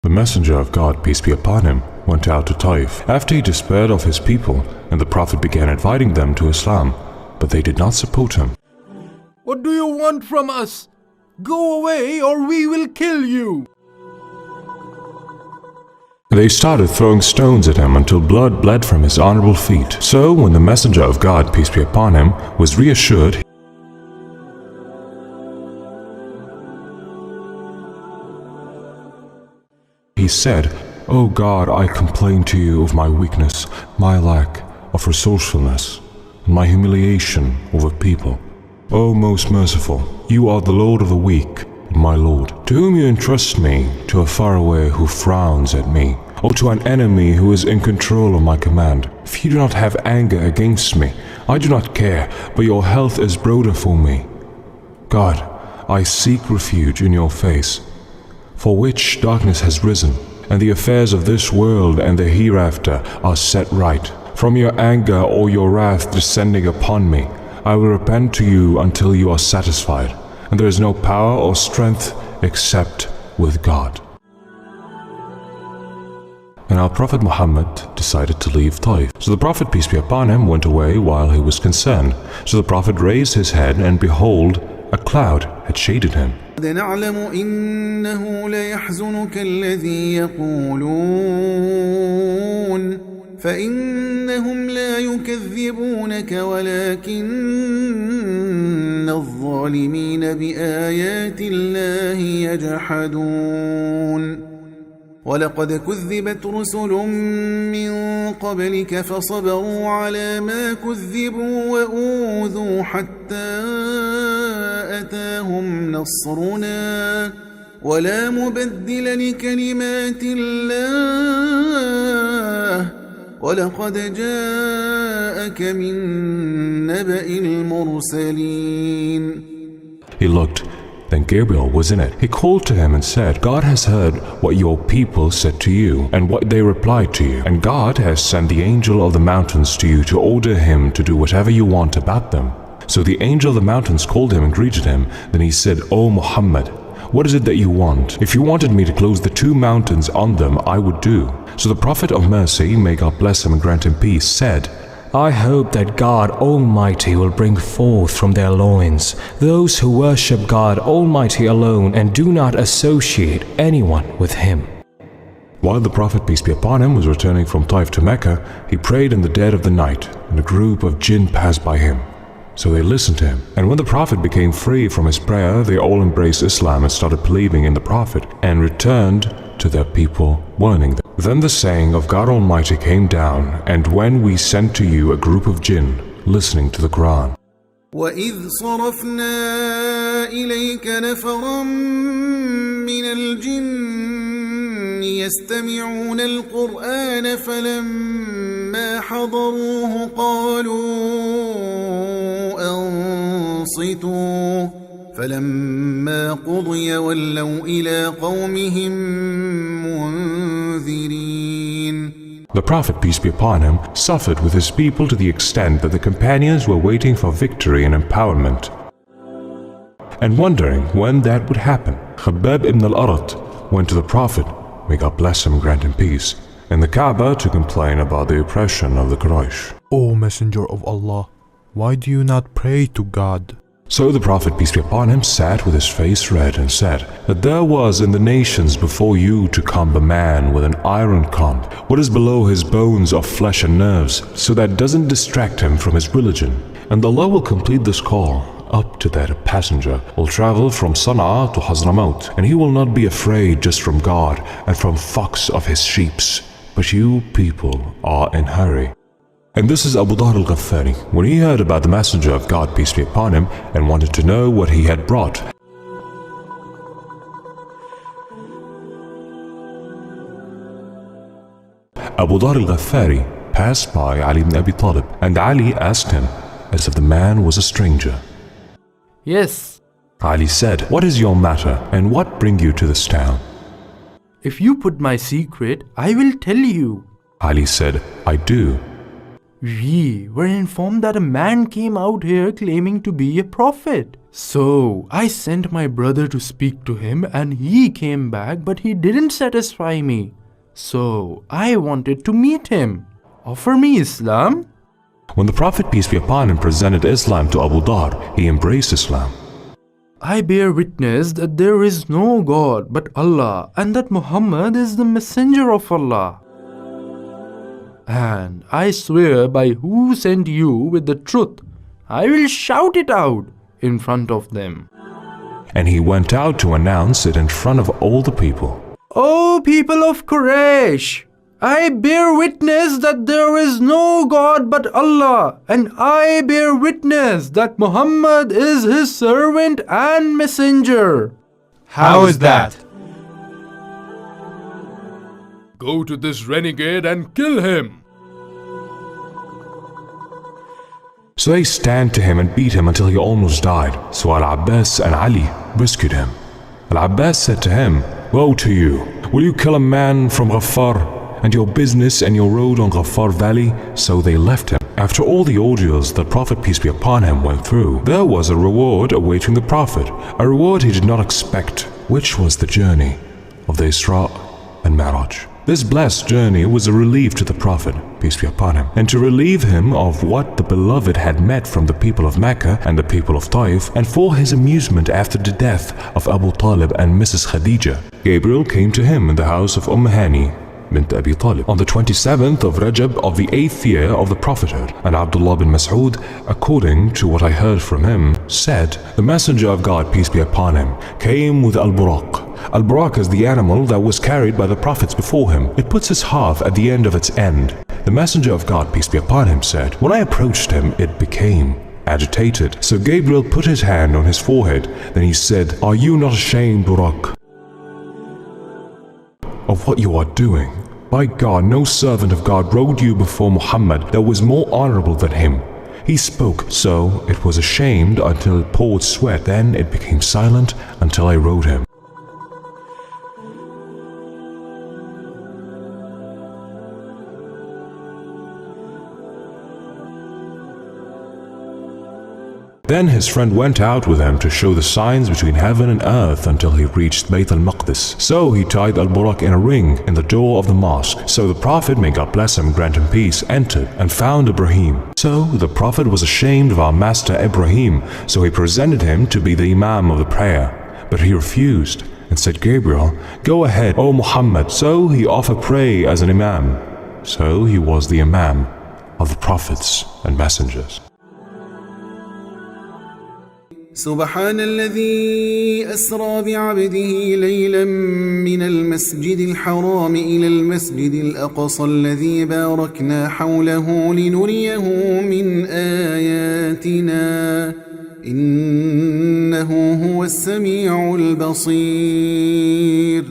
The Messenger of God, peace be upon him, went out to Taif after he despaired of his people, and the Prophet began inviting them to Islam, but they did not support him. What do you want from us? Go away or we will kill you. They started throwing stones at him until blood bled from his honorable feet. So when the Messenger of God, peace be upon him, was reassured, he said, "O God, I complain to you of my weakness, my lack of resourcefulness, and my humiliation over people. O most merciful, you are the Lord of the weak, my Lord, to whom you entrust me, to a faraway who frowns at me, or to an enemy who is in control of my command. If you do not have anger against me, I do not care, but your health is broader for me. God, I seek refuge in your face, for which darkness has risen, and the affairs of this world and the hereafter are set right. From your anger or your wrath descending upon me, I will repent to you until you are satisfied, and there is no power or strength except with God." And our Prophet Muhammad decided to leave Taif. So the Prophet, peace be upon him, went away while he was concerned. So the Prophet raised his head, and behold, a cloud had shaded him. نعلم إنه ليحزنك الذي يقولون فإنهم لا يكذبونك ولكن الظالمين بآيات الله يجحدون ولقد كذبت رسل من قبلك فصبروا على ما كذبوا وأوذوا حتى أتاهم نصرنا ولا مبدل لكلمات الله ولقد جاءك من نبأ المرسلين. He looked. Then Gabriel was in it. He called to him and said, "God has heard what your people said to you, and what they replied to you. And God has sent the angel of the mountains to you to order him to do whatever you want about them." So the angel of the mountains called him and greeted him. Then he said, "O Muhammad, what is it that you want? If you wanted me to close the two mountains on them, I would do." So the Prophet of Mercy, may God bless him and grant him peace, said, I hope that God Almighty will bring forth from their loins those who worship God Almighty alone and do not associate anyone with Him. While the Prophet, peace be upon him, was returning from Taif to Mecca, he prayed in the dead of the night, and a group of jinn passed by him. So they listened to him. And when the Prophet became free from his prayer, they all embraced Islam and started believing in the Prophet, and returned to their people, warning them. Then the saying of God Almighty came down, and when we sent to you a group of jinn listening to the Quran. وَإِذْ صَرَفْنَا إِلَيْكَ نَفَرًا مِّنَ الْجِنِّ يَسْتَمِعُونَ الْقُرْآنَ فَلَمَّا حَضَرُوهُ قَالُوا أَنصِتُوا فَلَمَّا قُضِيَ وَلَّوْا إِلَى قَوْمِهِمْ مُنذِرِينَ. The Prophet, peace be upon him, suffered with his people to the extent that the companions were waiting for victory and empowerment, and wondering when that would happen. Khabbab ibn al-Arat went to the Prophet, may God bless him and grant him peace, in the Kaaba to complain about the oppression of the Quraysh. O Messenger of Allah, why do you not pray to God? So the Prophet, peace be upon him, sat with his face red and said that there was in the nations before you to come a man with an iron comb, what is below his bones of flesh and nerves, so that doesn't distract him from his religion. And Allah will complete this call up to that a passenger will travel from Sana'a to Hazramaut, and he will not be afraid just from God and from flocks of his sheeps, but you people are in hurry. And this is Abu Dhahr al-Ghaffari, when he heard about the Messenger of God, peace be upon him, and wanted to know what he had brought. Abu Dhahr al-Ghaffari passed by Ali ibn Abi Talib, and Ali asked him, as if the man was a stranger. Yes. Ali said, "What is your matter, and what bring you to this town?" If you put my secret, I will tell you. Ali said, "I do." We were informed that a man came out here claiming to be a prophet. So I sent my brother to speak to him and he came back, but he didn't satisfy me. So I wanted to meet him. Offer me Islam. When the Prophet, peace be upon him, presented Islam to Abu Dhar, he embraced Islam. I bear witness that there is no God but Allah and that Muhammad is the messenger of Allah. And I swear by who sent you with the truth, I will shout it out in front of them. And he went out to announce it in front of all the people. O people of Quraysh, I bear witness that there is no God but Allah, and I bear witness that Muhammad is his servant and messenger. How is that? Go to this renegade and kill him. So they stand to him and beat him until he almost died. So Al-Abbas and Ali rescued him. Al-Abbas said to him, "Woe to you! Will you kill a man from Ghaffar and your business and your road on Ghaffar Valley?" So they left him. After all the ordeals the Prophet, peace be upon him, went through, there was a reward awaiting the Prophet, a reward he did not expect, which was the journey of the Isra and Mi'raj. This blessed journey was a relief to the Prophet, peace be upon him, and to relieve him of what the Beloved had met from the people of Mecca and the people of Taif, and for his amusement after the death of Abu Talib and Mrs. Khadija. Gabriel came to him in the house of Hani bint Abi Talib on the 27th of Rajab of the 8th year of the prophethood, and Abdullah bin Mas'ud, according to what I heard from him, said, "The Messenger of God, peace be upon him, came with Al-Buraq. Al-Buraq is the animal that was carried by the prophets before him. It puts its half at the end of its end." The Messenger of God, peace be upon him, said, "When I approached him, it became agitated. So Gabriel put his hand on his forehead. Then he said, 'Are you not ashamed, Buraq, of what you are doing? By God, no servant of God rode you before Muhammad that was more honorable than him.' He spoke, so it was ashamed until it poured sweat. Then it became silent until I rode him." Then his friend went out with him to show the signs between heaven and earth until he reached Bayt al-Maqdis. So he tied Al-Buraq in a ring in the door of the mosque. So the Prophet, may God bless him, grant him peace, entered and found Ibrahim. So the Prophet was ashamed of our master Ibrahim, so he presented him to be the Imam of the prayer. But he refused and said, "Gabriel, go ahead, O Muhammad." So he offered pray as an Imam. So he was the Imam of the Prophets and Messengers. سبحان الذي أسرى بعبده ليلا من المسجد الحرام إلى المسجد الأقصى الذي باركنا حوله لنريه من آياتنا إنه هو السميع البصير.